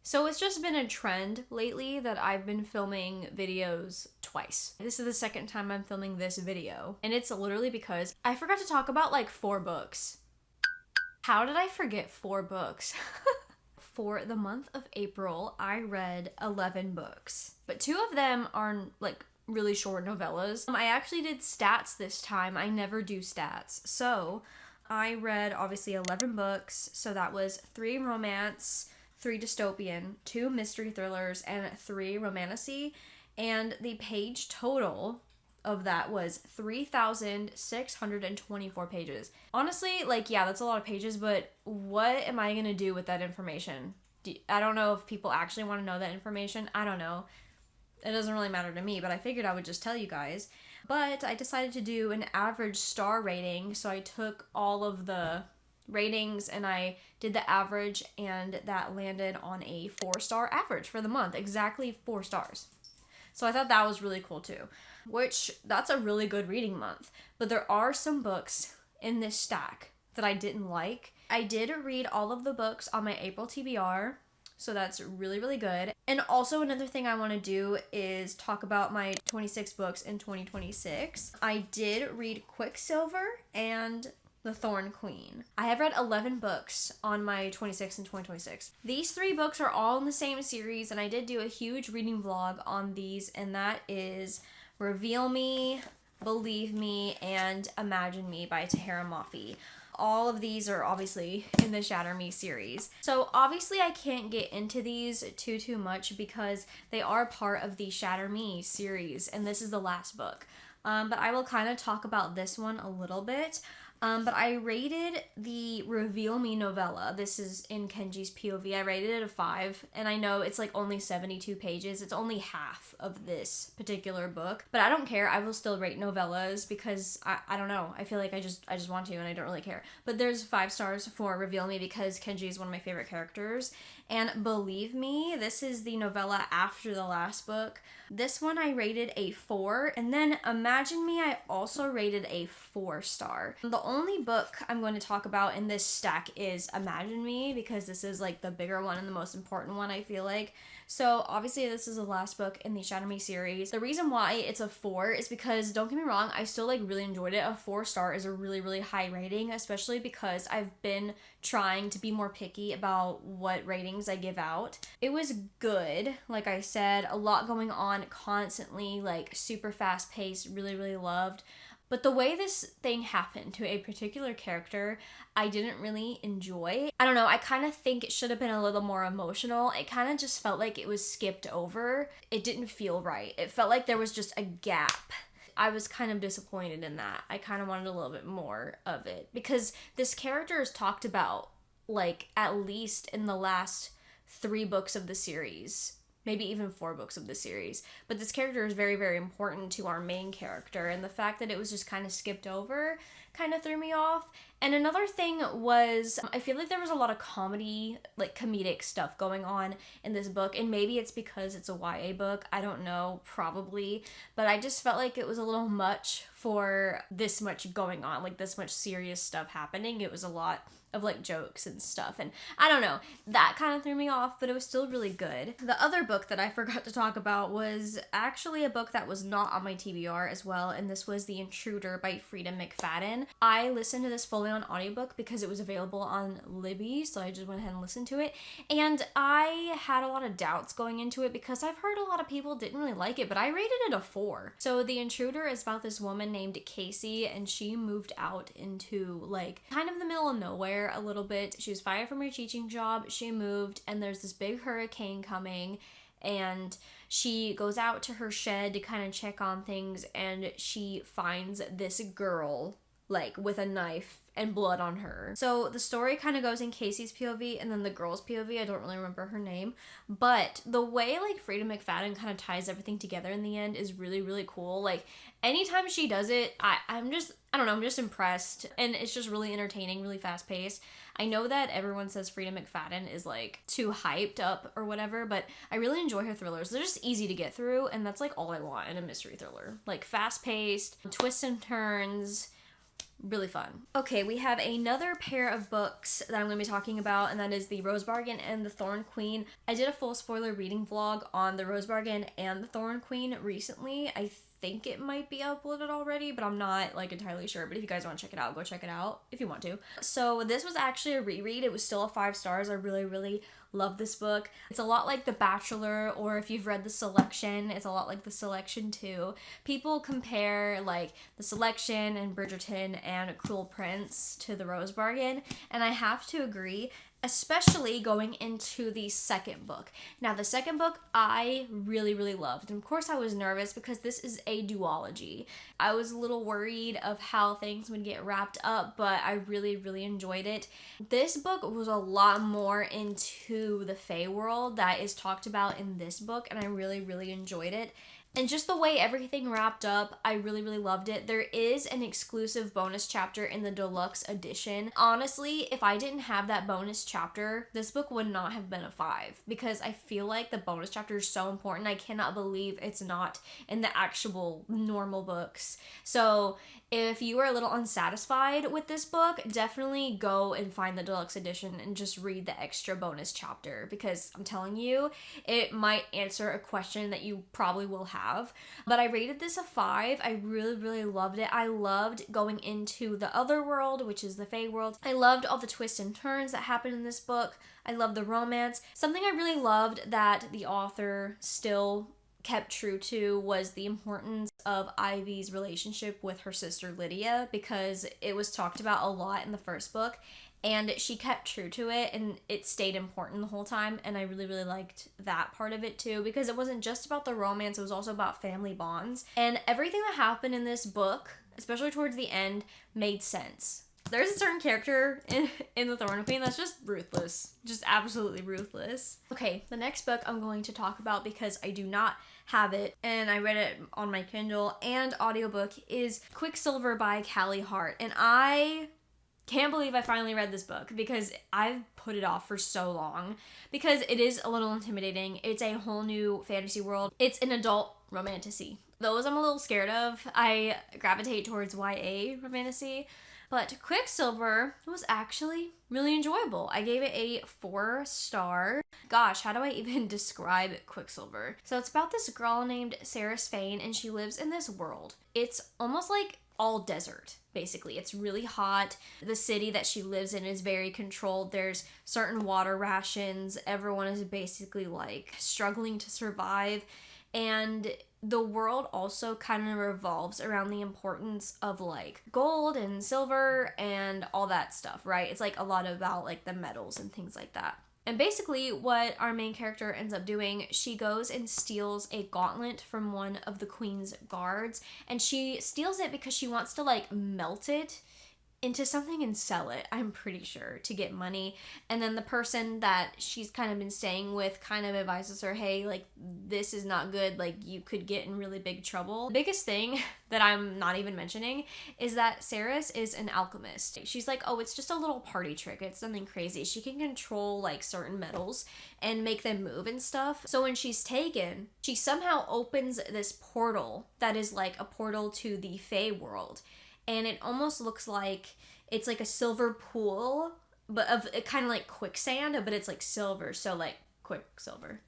So it's just been a trend lately that I've been filming videos twice. This is the second time I'm filming this video, and it's literally because I forgot to talk about like 4 books. How did I forget 4 books? For the month of April, I read 11 books, but 2 of them are like really short novellas. I actually did stats this time. I never do stats. So I read obviously 11 books. So that was 3 romance, 3 dystopian, 2 mystery thrillers, and 3 romantasy. And the page total of that was 3,624 pages. Honestly, like, yeah, that's a lot of pages, but what am I gonna do with that information? I don't know if people actually want to know that information. I don't know. It doesn't really matter to me, but I figured I would just tell you guys. But I decided to do an average star rating, so I took all of the ratings and I did the average, and that landed on a 4-star average for the month. Exactly 4 stars. So I thought that was really cool too, which that's a really good reading month. But there are some books in this stack that I didn't like. I did read all of the books on my April TBR, so that's really, really good. And also another thing I want to do is talk about my 26 books in 2026. I did read Quicksilver and The Thorn Queen. I have read 11 books on my 26 in 2026. These 3 books are all in the same series, and I did do a huge reading vlog on these, and that is Reveal Me, Believe Me, and Imagine Me by Tahara Mafi. All of these are obviously in the Shatter Me series. So obviously I can't get into these too much because they are part of the Shatter Me series, and this is the last book. But I will kind of talk about this one a little bit. But I rated the Reveal Me novella. This is in Kenji's POV. I rated it a 5, and I know it's like only 72 pages. It's only half of this particular book, but I don't care. I will still rate novellas because I don't know. I feel like I just want to, and I don't really care. But there's 5 stars for Reveal Me because Kenji is one of my favorite characters. And Believe Me, this is the novella after the last book. This one I rated a 4, and then Imagine Me I also rated a 4-star. The only book I'm going to talk about in this stack is Imagine Me because this is like the bigger one and the most important one, I feel like. So obviously this is the last book in the Shatter Me series. The reason why it's a 4 is because, don't get me wrong, I still like really enjoyed it. A 4-star is a really, really high rating, especially because I've been trying to be more picky about what ratings I give out. It was good, like I said, a lot going on constantly, like super fast paced, really, really loved. But the way this thing happened to a particular character, I didn't really enjoy. I don't know, I kind of think it should have been a little more emotional. It kind of just felt like it was skipped over. It didn't feel right. It felt like there was just a gap. I was kind of disappointed in that. I kind of wanted a little bit more of it because this character is talked about like at least in the last 3 books of the series. Maybe even 4 books of the series. But this character is very, very important to our main character, and the fact that it was just kind of skipped over kind of threw me off. And another thing was, I feel like there was a lot of comedy, like comedic stuff going on in this book, and maybe it's because it's a YA book, I don't know, probably, but I just felt like it was a little much for this much going on, like this much serious stuff happening. It was a lot of like jokes and stuff, and I don't know, that kind of threw me off, but it was still really good. The other book that I forgot to talk about was actually a book that was not on my TBR as well, and this was The Intruder by Frida McFadden. I listened to this fully on audiobook because it was available on Libby, so I just went ahead and listened to it, and I had a lot of doubts going into it because I've heard a lot of people didn't really like it, but I rated it a 4. So The Intruder is about this woman named Casey, and she moved out into like kind of the middle of nowhere a little bit. She was fired from her teaching job, she moved, and there's this big hurricane coming, and she goes out to her shed to kind of check on things, and she finds this girl like with a knife and blood on her. So the story kind of goes in Casey's POV and then the girl's POV. I don't really remember her name, but the way like Frida McFadden kind of ties everything together in the end is really, really cool. Like anytime she does it, I'm just impressed, and it's just really entertaining, really fast paced. I know that everyone says Frida McFadden is like too hyped up or whatever, but I really enjoy her thrillers. They're just easy to get through, and that's like all I want in a mystery thriller. Like fast paced, twists and turns, really fun. Okay, we have another pair of books that I'm going to be talking about, and that is The Rose Bargain and The Thorn Queen. I did a full spoiler reading vlog on The Rose Bargain and The Thorn Queen recently. I think it might be uploaded already, but I'm not like entirely sure. But if you guys want to check it out, go check it out if you want to. So this was actually a reread. It was still a 5 stars. I really love this book. It's a lot like The Bachelor, or if you've read The Selection, it's a lot like The Selection too. People compare like The Selection and Bridgerton and Cruel Prince to The Rose Bargain, and I have to agree, especially going into the second book. Now, the second book I really loved, and of course I was nervous because this is a duology. I was a little worried of how things would get wrapped up, but I really enjoyed it. This book was a lot more into the Fae world that is talked about in this book, and I really enjoyed it. And just the way everything wrapped up, I really loved it. There is an exclusive bonus chapter in the deluxe edition. Honestly, if I didn't have that bonus chapter, this book would not have been a 5, because I feel like the bonus chapter is so important. I cannot believe it's not in the actual normal books. So if you are a little unsatisfied with this book, definitely go and find the deluxe edition and just read the extra bonus chapter, because I'm telling you, it might answer a question that you probably will have. But I rated this a 5. I really loved it. I loved going into the other world, which is the Fae world. I loved all the twists and turns that happened in this book. I loved the romance. Something I really loved that the author still kept true to was the importance of Ivy's relationship with her sister Lydia, because it was talked about a lot in the first book, and she kept true to it, and it stayed important the whole time, and I really liked that part of it too, because it wasn't just about the romance, it was also about family bonds, and everything that happened in this book, especially towards the end, made sense. There's a certain character in The Thorn Queen that's just ruthless. Just absolutely ruthless. Okay, the next book I'm going to talk about, because I do not have it, and I read it on my Kindle and audiobook, is Quicksilver by Callie Hart. And I can't believe I finally read this book, because I've put it off for so long, because it is a little intimidating. It's a whole new fantasy world. It's an adult romantasy. Those I'm a little scared of. I gravitate towards YA romantasy. But Quicksilver was actually really enjoyable. I gave it a 4 star. Gosh, how do I even describe Quicksilver? So it's about this girl named Sarah Faye, and she lives in this world. It's almost like all desert, basically. It's really hot. The city that she lives in is very controlled. There's certain water rations. Everyone is basically like struggling to survive. And the world also kind of revolves around the importance of like gold and silver and all that stuff, right? It's like a lot about like the metals and things like that. And basically what our main character ends up doing, she goes and steals a gauntlet from one of the queen's guards, and she steals it because she wants to like melt it into something and sell it, I'm pretty sure, to get money. And then the person that she's kind of been staying with kind of advises her, hey, like, this is not good, like, you could get in really big trouble. The biggest thing that I'm not even mentioning is that Saris is an alchemist. She's like, oh, it's just a little party trick, it's nothing crazy. She can control, like, certain metals and make them move and stuff. So when she's taken, she somehow opens this portal that is like a portal to the Fae world. And it almost looks like it's like a silver pool, but of kind of like quicksand, but it's like silver, so like Quicksilver.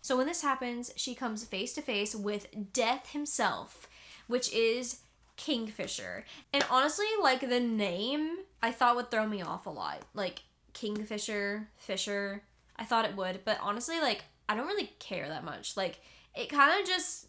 So when this happens, she comes face to face with Death himself, which is Kingfisher. And honestly, like the name, I thought would throw me off a lot. Like Kingfisher, Fisher, I thought it would, but honestly, like I don't really care that much. Like I kind of just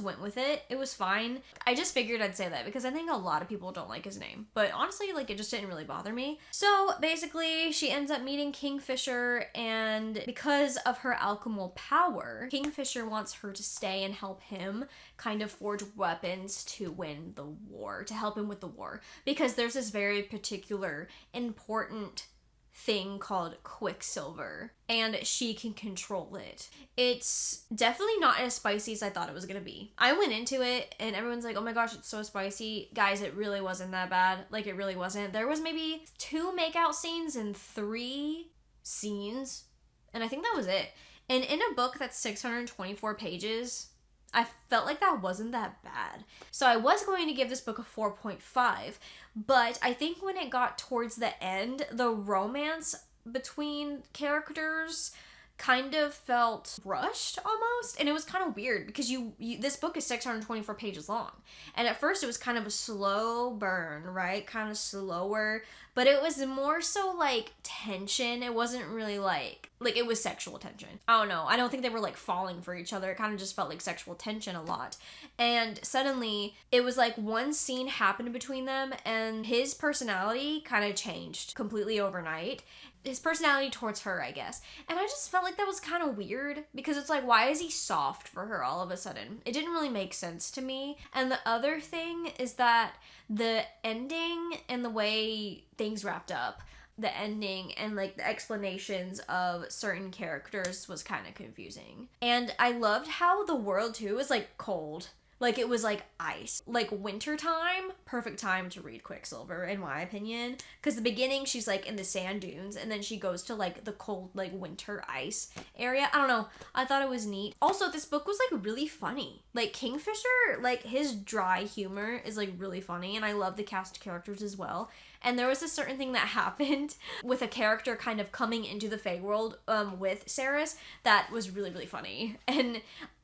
went with it. It was fine. I just figured I'd say that because I think a lot of people don't like his name. But honestly, like, it just didn't really bother me. So basically, she ends up meeting Kingfisher, and because of her alchemical power, Kingfisher wants her to stay and help him kind of forge weapons to win the war, to help him with the war. Because there's this very particular, important thing called Quicksilver, and she can control it. It's definitely not as spicy as I thought it was gonna be. I went into it and everyone's like, oh my gosh, it's so spicy. Guys, it really wasn't that bad. Like, it really wasn't. There was maybe 2 makeout scenes and 3 scenes, and I think that was it. And in a book that's 624 pages, I felt like that wasn't that bad. So I was going to give this book a 4.5, but I think when it got towards the end, the romance between characters kind of felt rushed almost, and it was kind of weird because you this book is 624 pages long, and at first it was kind of a slow burn, right? Kind of slower, but it was more so like tension. It wasn't really like it was sexual tension. I don't know, I don't think they were like falling for each other. It kind of just felt like sexual tension a lot, and suddenly it was like one scene happened between them and his personality kind of changed completely overnight. His personality towards her, I guess. And I just felt like that was kind of weird because it's like, why is he soft for her all of a sudden? It didn't really make sense to me. And the other thing is that the ending and the way things wrapped up, the ending and like the explanations of certain characters was kind of confusing. And I loved how the world too was like cold. Like, it was like ice. Like, winter time, perfect time to read Quicksilver, in my opinion. Because the beginning, she's like in the sand dunes, and then she goes to like the cold, like winter ice area. I don't know. I thought it was neat. Also, this book was like really funny. Like, Kingfisher, like his dry humor is like really funny, and I love the cast of characters as well. And there was a certain thing that happened with a character kind of coming into the Fae world with Saris that was really, really funny. And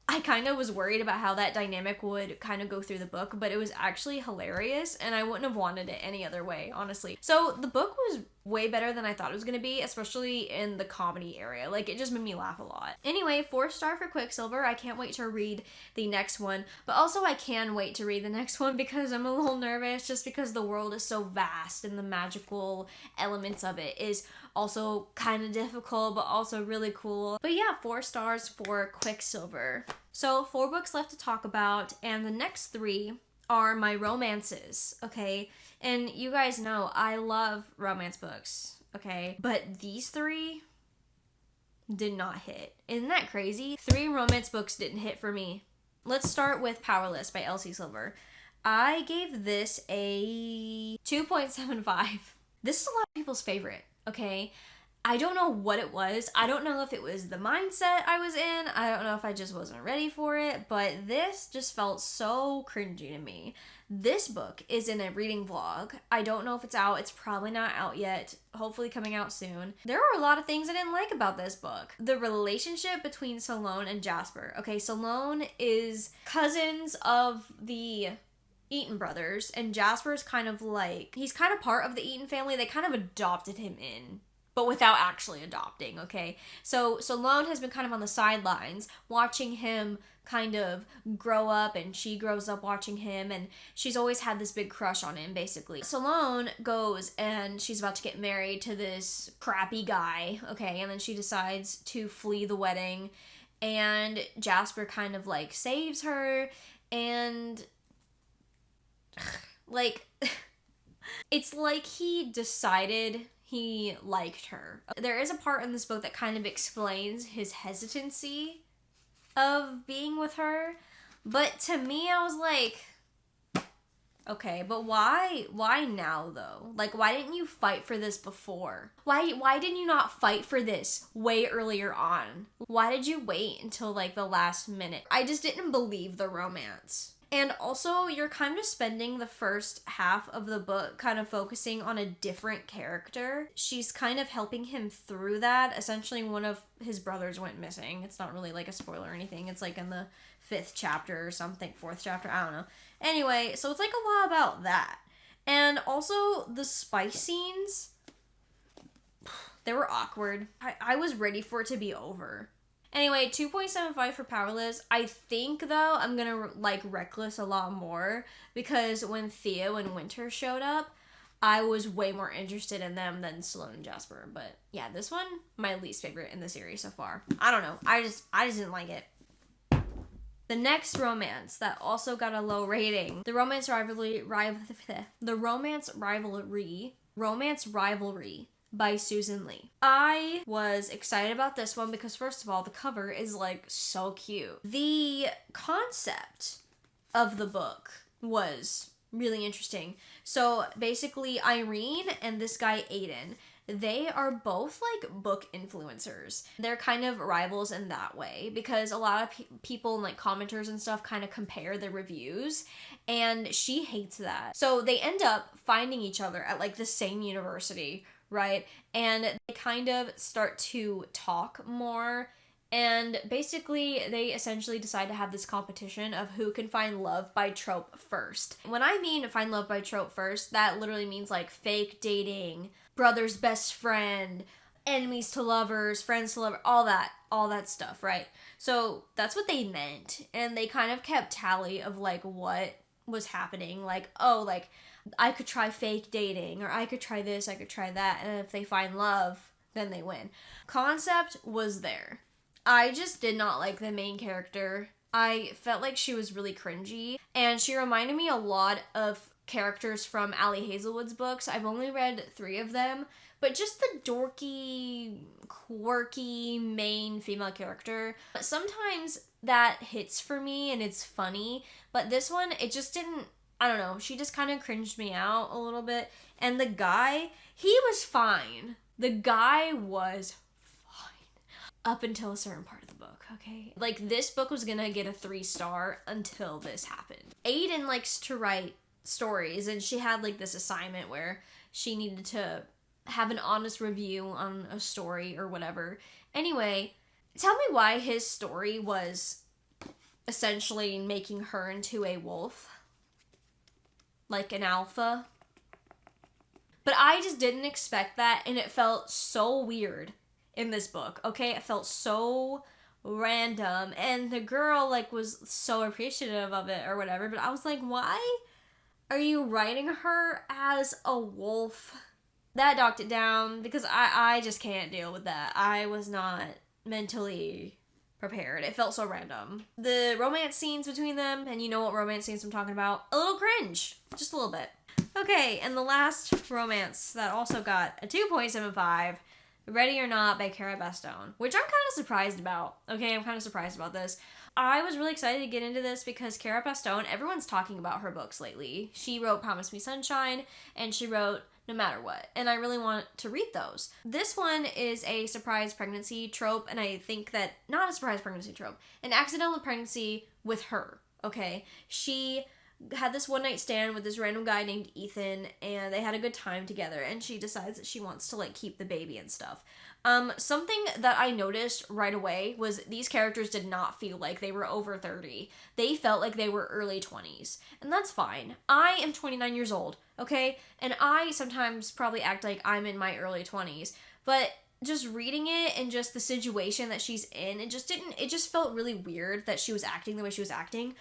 I kind of was worried about how that dynamic would kind of go through the book, but it was actually hilarious, and I wouldn't have wanted it any other way, honestly. So the book was way better than I thought it was going to be, especially in the comedy area. Like, it just made me laugh a lot. Anyway, 4-star for Quicksilver. I can't wait to read the next one, but also I can wait to read the next one because I'm a little nervous just because the world is so vast and the magical elements of it is also kind of difficult, but also really cool. But yeah, 4 stars for Quicksilver. So 4 books left to talk about, and the next 3 are my romances, okay? And you guys know I love romance books, okay? But these 3 did not hit. Isn't that crazy? 3 romance books didn't hit for me. Let's start with Powerless by Elsie Silver. I gave this a 2.75. This is a lot of people's favorite, okay? I don't know what it was. I don't know if it was the mindset I was in. I don't know if I just wasn't ready for it, but this just felt so cringy to me. This book is in a reading vlog. I don't know if it's out. It's probably not out yet. Hopefully coming out soon. There were a lot of things I didn't like about this book. The relationship between Salome and Jasper. Okay, Salome is cousins of the Eaton brothers, and Jasper's kind of like, he's kind of part of the Eaton family. They kind of adopted him in, but without actually adopting, okay? So Salome has been kind of on the sidelines, watching him kind of grow up, and she grows up watching him, and she's always had this big crush on him, basically. Salome goes, and she's about to get married to this crappy guy, okay? And then she decides to flee the wedding, and Jasper kind of, like, saves her, and like, it's like he decided he liked her. There is a part in this book that kind of explains his hesitancy of being with her, but to me, I was like, okay, but why now though? Like, why didn't you fight for this before? Why didn't you not fight for this way earlier on? Why did you wait until like the last minute? I just didn't believe the romance. And also, you're kind of spending the first half of the book kind of focusing on a different character. She's kind of helping him through that. Essentially, one of his brothers went missing. It's not really like a spoiler or anything. It's like in the 5th chapter or something, 4th chapter, I don't know. Anyway, so it's like a lot about that. And also, the spice scenes, they were awkward. I was ready for it to be over. Anyway, 2.75 for Powerless. I think, though, I'm gonna like Reckless a lot more because when Theo and Winter showed up, I was way more interested in them than Salome and Jasper. But yeah, this one, my least favorite in the series so far. I don't know. I just didn't like it. The next romance that also got a low rating, the Romance Rivalry by Susan Lee. I was excited about this one because, first of all, the cover is like so cute. The concept of the book was really interesting. So basically, Irene and this guy Aiden, they are both like book influencers. They're kind of rivals in that way because a lot of people and like commenters and stuff kind of compare the reviews, and she hates that. So they end up finding each other at like the same university, right? And they kind of start to talk more. And basically, they essentially decide to have this competition of who can find love by trope first. When I mean find love by trope first, that literally means like fake dating, brother's best friend, enemies to lovers, friends to lovers, all that stuff, right? So that's what they meant. And they kind of kept tally of like what was happening. Like, oh, like I could try fake dating, or I could try this, I could try that. And if they find love, then they win. Concept was there. I just did not like the main character. I felt like she was really cringy, and she reminded me a lot of characters from Ali Hazelwood's books. I've only read 3 of them, but just the dorky, quirky main female character. Sometimes that hits for me and it's funny, but this one, it just didn't, I don't know, she just kind of cringed me out a little bit. And the guy, he was fine. The guy was up until a certain part of the book, okay? Like, this book was gonna get a 3-star until this happened. Aiden likes to write stories, and she had, like, this assignment where she needed to have an honest review on a story or whatever. Anyway, tell me why his story was essentially making her into a wolf. Like an alpha. But I just didn't expect that, and it felt so weird in this book, okay? It felt so random, and the girl, like, was so appreciative of it or whatever, but I was like, why are you writing her as a wolf? That knocked it down, because I just can't deal with that. I was not mentally prepared. It felt so random. The romance scenes between them, and you know what romance scenes I'm talking about, a little cringe. Just a little bit. Okay, and the last romance that also got a 2.75, Ready or Not by Cara Bestone, which I'm kind of surprised about. Okay, I'm kind of surprised about this. I was really excited to get into this because Cara Bestone, everyone's talking about her books lately. She wrote Promise Me Sunshine, and she wrote No Matter What, and I really want to read those. This one is a surprise pregnancy trope, and I think that, not a surprise pregnancy trope, an accidental pregnancy with her, okay? She had this one-night stand with this random guy named Ethan, and they had a good time together, and she decides that she wants to, like, keep the baby and stuff. Something that I noticed right away was these characters did not feel like they were over 30. They felt like they were early 20s, and that's fine. I am 29 years old, okay? And I sometimes probably act like I'm in my early 20s, but just reading it and just the situation that she's in, it just felt really weird that she was acting the way she was acting.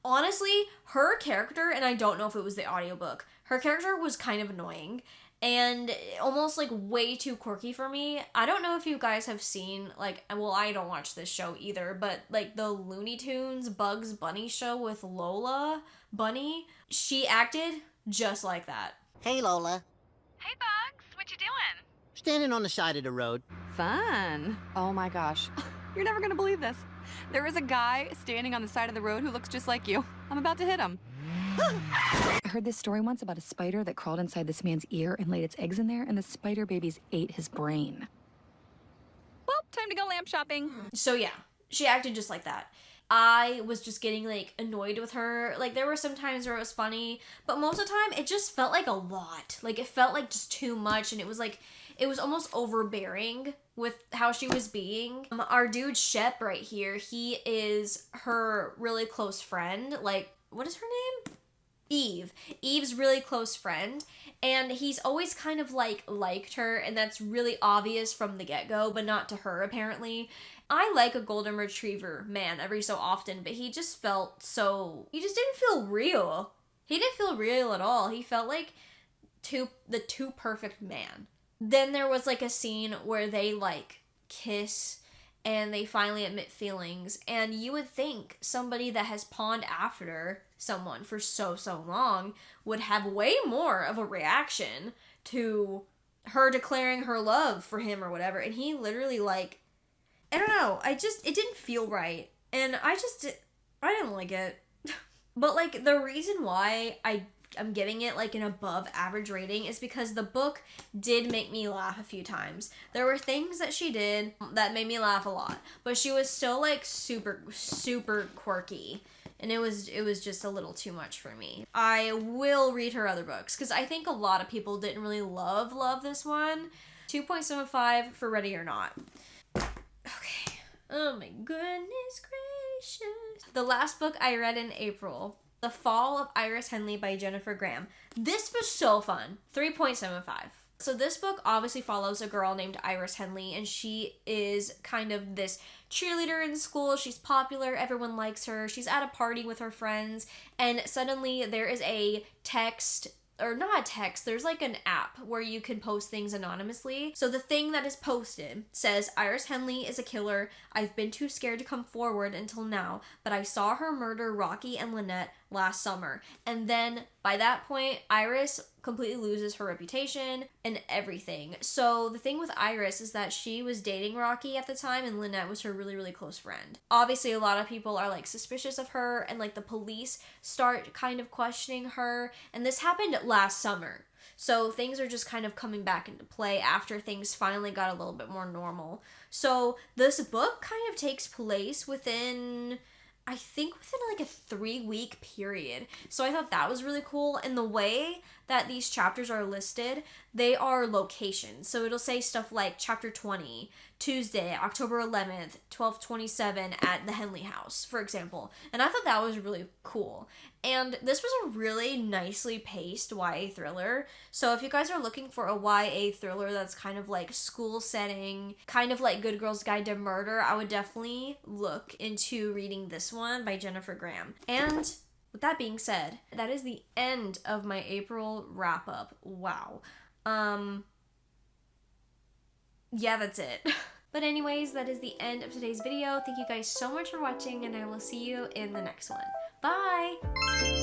Honestly, her character, and I don't know if it was the audiobook, her character was kind of annoying and almost like way too quirky for me. I don't know if you guys have seen, like, well, I don't watch this show either, but like the Looney Tunes Bugs Bunny show with Lola Bunny, she acted just like that. Hey, Lola. Hey, Bugs. What you doing? Standing on the side of the road. Fun. Oh my gosh. You're never gonna believe this. There is a guy standing on the side of the road who looks just like you. I'm about to hit him. I heard this story once about a spider that crawled inside this man's ear and laid its eggs in there, and the spider babies ate his brain. Well, time to go lamp shopping. So yeah, she acted just like that. I was just getting, like, annoyed with her. Like, there were some times where it was funny, but most of the time, it just felt like a lot. Like, it felt like just too much, and it was, like, it was almost overbearing with how she was being. Our dude Shep right here, he is her really close friend. Like, what is her name? Eve. Eve's really close friend, and he's always kind of, like, liked her, and that's really obvious from the get-go, but not to her, apparently. I like a golden retriever man every so often, but he just felt so... He just didn't feel real. He didn't feel real at all. He felt like the too perfect man. Then there was, like, a scene where they, like, kiss and they finally admit feelings, and you would think somebody that has pawned after someone for so long would have way more of a reaction to her declaring her love for him or whatever, and he literally, like, I don't know, it didn't feel right, and I didn't like it. But, like, the reason why I I'm giving it like an above average rating is because the book did make me laugh a few times. There were things that she did that made me laugh a lot, but she was still like super, super quirky. And it was just a little too much for me. I will read her other books because I think a lot of people didn't really love this one. 2.75 for Ready or Not. Okay. Oh my goodness gracious. The last book I read in April, The Fall of Iris Henley by Jennifer Graham. This was so fun. 3.75. So this book obviously follows a girl named Iris Henley, and she is kind of this cheerleader in school. She's popular, everyone likes her. She's at a party with her friends, and suddenly there is a text, or not a text, there's like an app where you can post things anonymously. So the thing that is posted says, Iris Henley is a killer. I've been too scared to come forward until now, but I saw her murder Rocky and Lynette last summer. And then by that point, Iris completely loses her reputation and everything. So the thing with Iris is that she was dating Rocky at the time, and Lynette was her really, really close friend. Obviously, a lot of people are like suspicious of her, and like the police start kind of questioning her. And this happened last summer. So things are just kind of coming back into play after things finally got a little bit more normal. So this book kind of takes place within, I think within like a 3-week period. So I thought that was really cool. And the way that these chapters are listed, they are locations. So it'll say stuff like chapter 20, Tuesday, October 11th, 12:27 at the Henley house, for example. And I thought that was really cool. And this was a really nicely paced YA thriller. So if you guys are looking for a YA thriller that's kind of like school setting, kind of like Good Girl's Guide to Murder, I would definitely look into reading this one by Jennifer Graham. And with that being said, that is the end of my April wrap-up. Wow. Yeah, that's it. But anyways, that is the end of today's video. Thank you guys so much for watching, and I will see you in the next one. Bye!